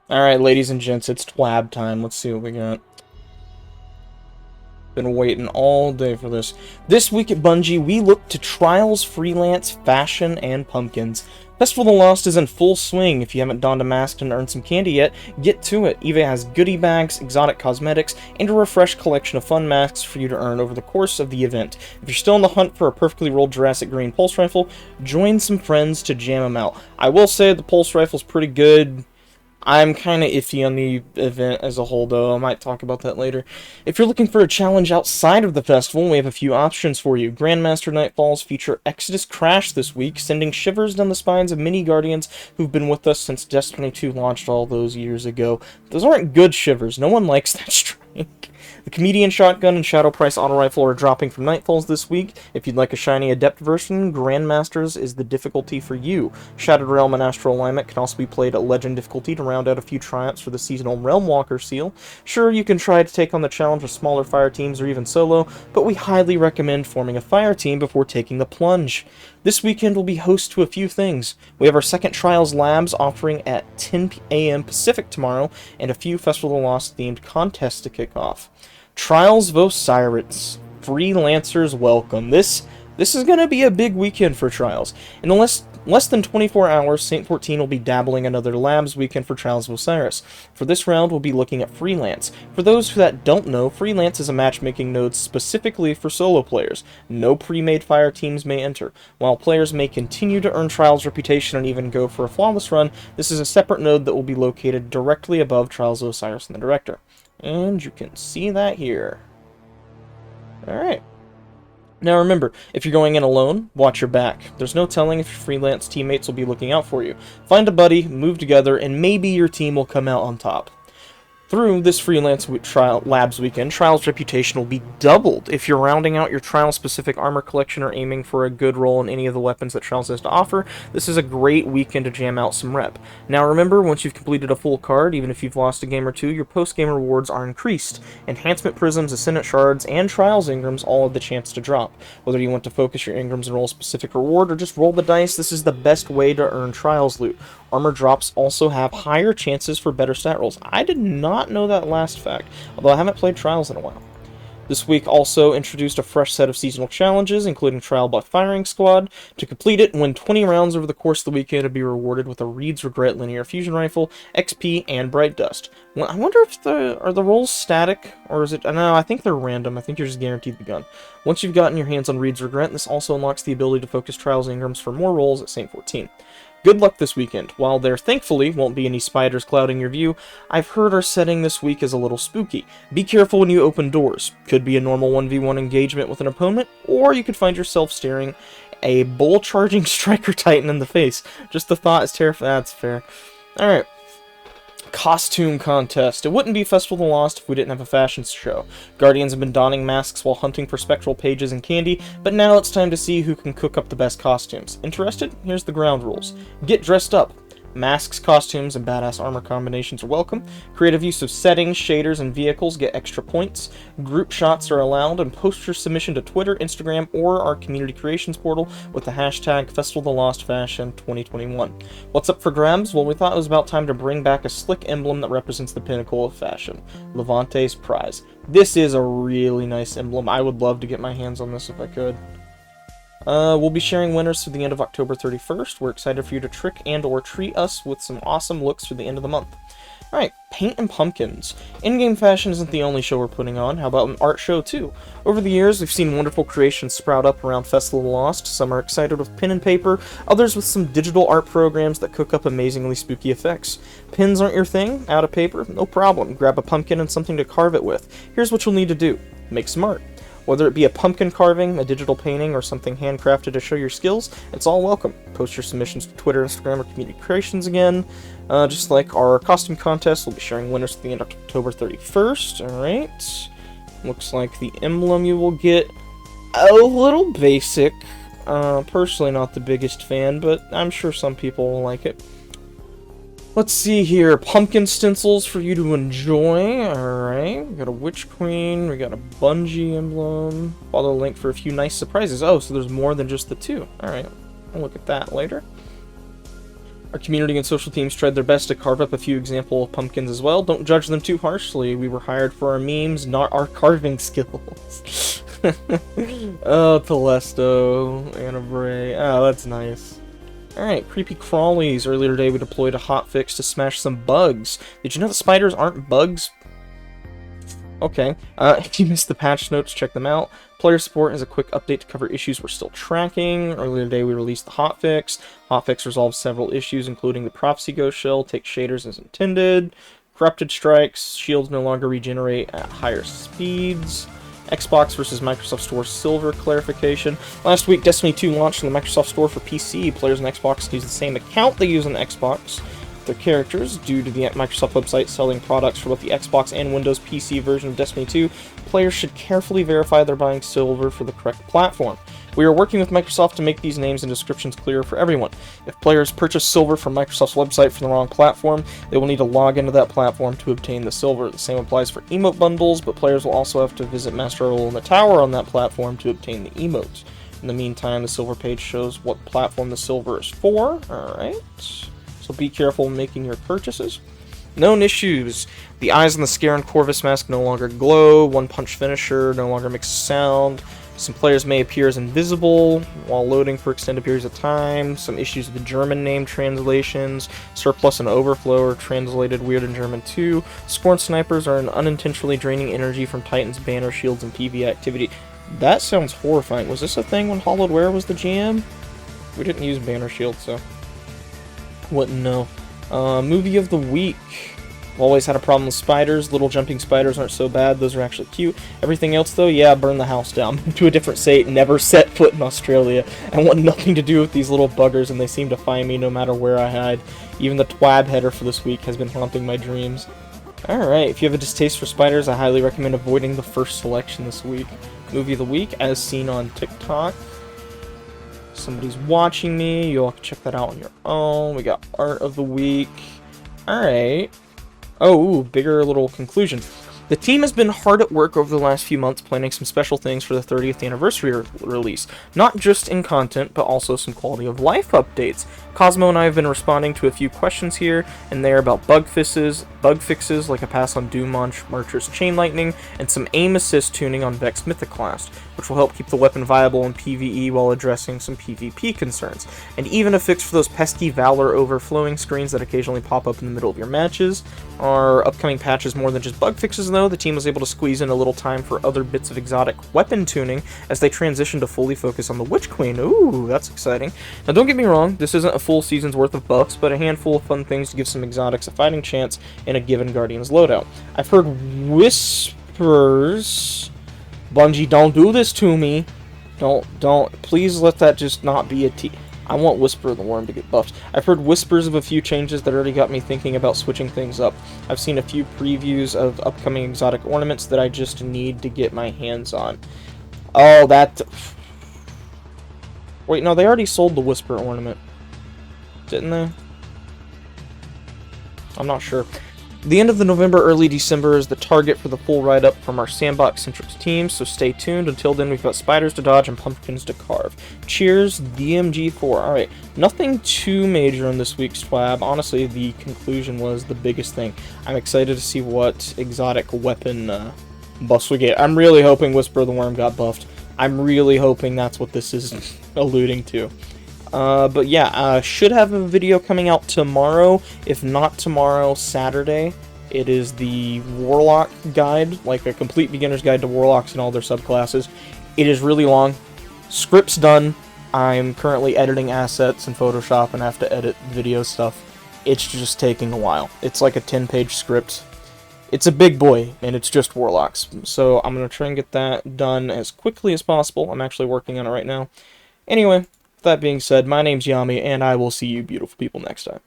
Alright, ladies and gents, it's TWAB time. Let's see what we got. Been waiting all day for this. This week at Bungie, we look to Trials, Freelance, Fashion, and Pumpkins. Festival of the Lost is in full swing. If you haven't donned a mask and earned some candy yet, get to it. EVE has goodie bags, exotic cosmetics, and a refreshed collection of fun masks for you to earn over the course of the event. If you're still in the hunt for a perfectly rolled Jurassic Green pulse rifle, join some friends to jam them out. I will say the pulse rifle's pretty good. I'm kind of iffy on the event as a whole, though. I might talk about that later. If you're looking for a challenge outside of the festival, we have a few options for you. Grandmaster Nightfalls feature Exodus Crash this week, sending shivers down the spines of many Guardians who've been with us since Destiny 2 launched all those years ago. Those aren't good shivers. No one likes that strike. The Comedian Shotgun and Shadow Price Auto Rifle are dropping from Nightfalls this week. If you'd like a shiny Adept version, Grandmasters is the difficulty for you. Shattered Realm and Astral Alignment can also be played at Legend difficulty to round out a few triumphs for the seasonal Realm Walker seal. Sure, you can try to take on the challenge with smaller fire teams or even solo, but we highly recommend forming a fire team before taking the plunge. This weekend will be host to a few things. We have our second Trials Labs offering at 10 a.m. Pacific tomorrow, and a few Festival of the Lost themed contests to kick off. Trials of Osiris. Freelancers welcome. This is going to be a big weekend for Trials. In the less than 24 hours, Saint 14 will be dabbling another Labs weekend for Trials of Osiris. For this round, we'll be looking at Freelance. For those that don't know, Freelance is a matchmaking node specifically for solo players. No pre-made fire teams may enter. While players may continue to earn Trials reputation and even go for a flawless run, this is a separate node that will be located directly above Trials of Osiris and the Director. And you can see that here. Alright. Now remember, if you're going in alone, watch your back. There's no telling if your freelance teammates will be looking out for you. Find a buddy, move together, and maybe your team will come out on top. Through this Freelance Labs weekend, Trials reputation will be doubled. If you're rounding out your Trials-specific armor collection or aiming for a good roll in any of the weapons that Trials has to offer, this is a great weekend to jam out some rep. Now remember, once you've completed a full card, even if you've lost a game or two, your post-game rewards are increased. Enhancement Prisms, Ascendant Shards, and Trials Ingrams all have the chance to drop. Whether you want to focus your Ingrams and roll a specific reward, or just roll the dice, this is the best way to earn Trials loot. Armor drops also have higher chances for better stat rolls. I did not know that last fact, although I haven't played Trials in a while. This week also introduced a fresh set of seasonal challenges, including Trial by Firing Squad. To complete it, win 20 rounds over the course of the weekend to be rewarded with a Reed's Regret Linear Fusion Rifle, XP, and Bright Dust. Well, I wonder if are the rolls static, or is it... No, I think they're random. I think you're just guaranteed the gun. Once you've gotten your hands on Reed's Regret, this also unlocks the ability to focus Trials Ingrams for more rolls at Saint 14. Good luck this weekend. While there thankfully won't be any spiders clouding your view, I've heard our setting this week is a little spooky. Be careful when you open doors. Could be a normal 1v1 engagement with an opponent, or you could find yourself staring a bull-charging Striker Titan in the face. Just the thought is terrifying. That's fair. Alright. Costume contest. It wouldn't be Festival of the Lost if we didn't have a fashion show. Guardians have been donning masks while hunting for spectral pages and candy, but now it's time to see who can cook up the best costumes. Interested? Here's the ground rules. Get dressed up. Masks, costumes, and badass armor combinations are welcome. Creative use of settings, shaders, and vehicles get extra points. Group shots are allowed, and post your submission to Twitter, Instagram, or our community creations portal with the hashtag Festival of the Lost Fashion 2021. What's up for grabs? Well, we thought it was about time to bring back a slick emblem that represents the pinnacle of fashion, Levante's Prize. This is a really nice emblem. I would love to get my hands on this if I could. We'll be sharing winners through the end of October 31st. We're excited for you to trick and or treat us with some awesome looks through the end of the month. Alright, Paint and Pumpkins. In-game fashion isn't the only show we're putting on. How about an art show too? Over the years, we've seen wonderful creations sprout up around Festival of the Lost. Some are excited with pen and paper, others with some digital art programs that cook up amazingly spooky effects. Pens aren't your thing? Out of paper? No problem. Grab a pumpkin and something to carve it with. Here's what you'll need to do. Make some art. Whether it be a pumpkin carving, a digital painting, or something handcrafted to show your skills, it's all welcome. Post your submissions to Twitter, Instagram, or Community Creations again. Just like our costume contest, we'll be sharing winners at the end of October 31st. Alright. Looks like the emblem you will get a little basic. Personally not the biggest fan, but I'm sure some people will like it. Let's see here, pumpkin stencils for you to enjoy. Alright, we got a Witch Queen, we got a Bungie emblem. Follow the link for a few nice surprises. Oh, so there's more than just the two. Alright, I'll look at that later. Our community and social teams tried their best to carve up a few example pumpkins as well. Don't judge them too harshly. We were hired for our memes, not our carving skills. Oh, Telesto, Anna Bray. Oh, that's nice. Alright, Creepy Crawlies. Earlier today we deployed a hotfix to smash some bugs. Did you know that spiders aren't bugs? Okay. If you missed the patch notes, check them out. Player support has a quick update to cover issues we're still tracking. Earlier today we released the hotfix. Hotfix resolves several issues, including the Prophecy Ghost shell takes shaders as intended, corrupted strikes, shields no longer regenerate at higher speeds, Xbox versus Microsoft Store Silver clarification. Last week, Destiny 2 launched in the Microsoft Store for PC. Players on Xbox use the same account they use on the Xbox. Their characters, due to the Microsoft website selling products for both the Xbox and Windows PC version of Destiny 2, players should carefully verify they're buying Silver for the correct platform. We are working with Microsoft to make these names and descriptions clearer for everyone. If players purchase Silver from Microsoft's website for the wrong platform, they will need to log into that platform to obtain the Silver. The same applies for emote bundles, but players will also have to visit Master Roll in the Tower on that platform to obtain the emotes. In the meantime, the Silver page shows what platform the Silver is for. Alright. So be careful making your purchases. Known issues. The eyes on the Scaran Corvus mask no longer glow. One-punch finisher no longer makes sound. Some players may appear as invisible while loading for extended periods of time. Some issues with the German name translations. Surplus and overflow are translated weird in German too. Scorn snipers are unintentionally draining energy from Titan's banner shields and PvE activity. That sounds horrifying. Was this a thing when Hollowed Ware was the GM? We didn't use banner shields, so wouldn't know. Movie of the week. I've always had a problem with spiders. Little jumping spiders aren't so bad. Those are actually cute. Everything else, though, yeah, burn the house down. To a different state, never set foot in Australia. I want nothing to do with these little buggers, and they seem to find me no matter where I hide. Even the TWAB header for this week has been haunting my dreams. Alright, if you have a distaste for spiders, I highly recommend avoiding the first selection this week. Movie of the week, as seen on TikTok. Somebody's watching me. You'll have to check that out on your own. We got art of the week. Alright. Oh, bigger little conclusion. The team has been hard at work over the last few months planning some special things for the 30th anniversary release. Not just in content, but also some quality of life updates. Cosmo and I have been responding to a few questions here and there about bug fixes like a pass on Doom Marcher's Chain Lightning, and some aim assist tuning on Vex Mythoclast, which will help keep the weapon viable in PvE while addressing some PvP concerns. And even a fix for those pesky Valor overflowing screens that occasionally pop up in the middle of your matches. Our upcoming patch is more than just bug fixes though. The team was able to squeeze in a little time for other bits of exotic weapon tuning as they transition to fully focus on the Witch Queen. Ooh, that's exciting. Now don't get me wrong, this isn't a full season's worth of buffs, but a handful of fun things to give some exotics a fighting chance in a given Guardians loadout. I've heard whispers. Bungie, don't do this to me. Don't. Please let that just not be a I want Whisper of the Worm to get buffed. I've heard whispers of a few changes that already got me thinking about switching things up. I've seen a few previews of upcoming exotic ornaments that I just need to get my hands on. Oh, that... Wait, no, they already sold the Whisper ornament. Didn't they? I'm not sure. The end of the November, early December is the target for the full write-up from our Sandbox-centric team, so stay tuned. Until then, we've got spiders to dodge and pumpkins to carve. Cheers, DMG4. Alright, nothing too major in this week's TWAB. Honestly, the conclusion was the biggest thing. I'm excited to see what exotic weapon buffs we get. I'm really hoping Whisper of the Worm got buffed. I'm really hoping that's what this is alluding to. But yeah, should have a video coming out tomorrow. If not tomorrow, Saturday. It is the Warlock guide, like a complete beginner's guide to Warlocks and all their subclasses. It is really long. Script's done. I'm currently editing assets in Photoshop and have to edit video stuff. It's just taking a while. It's like a 10-page script. It's a big boy, and it's just Warlocks. So I'm going to try and get that done as quickly as possible. I'm actually working on it right now. Anyway, that being said, my name's Yami, and I will see you beautiful people next time.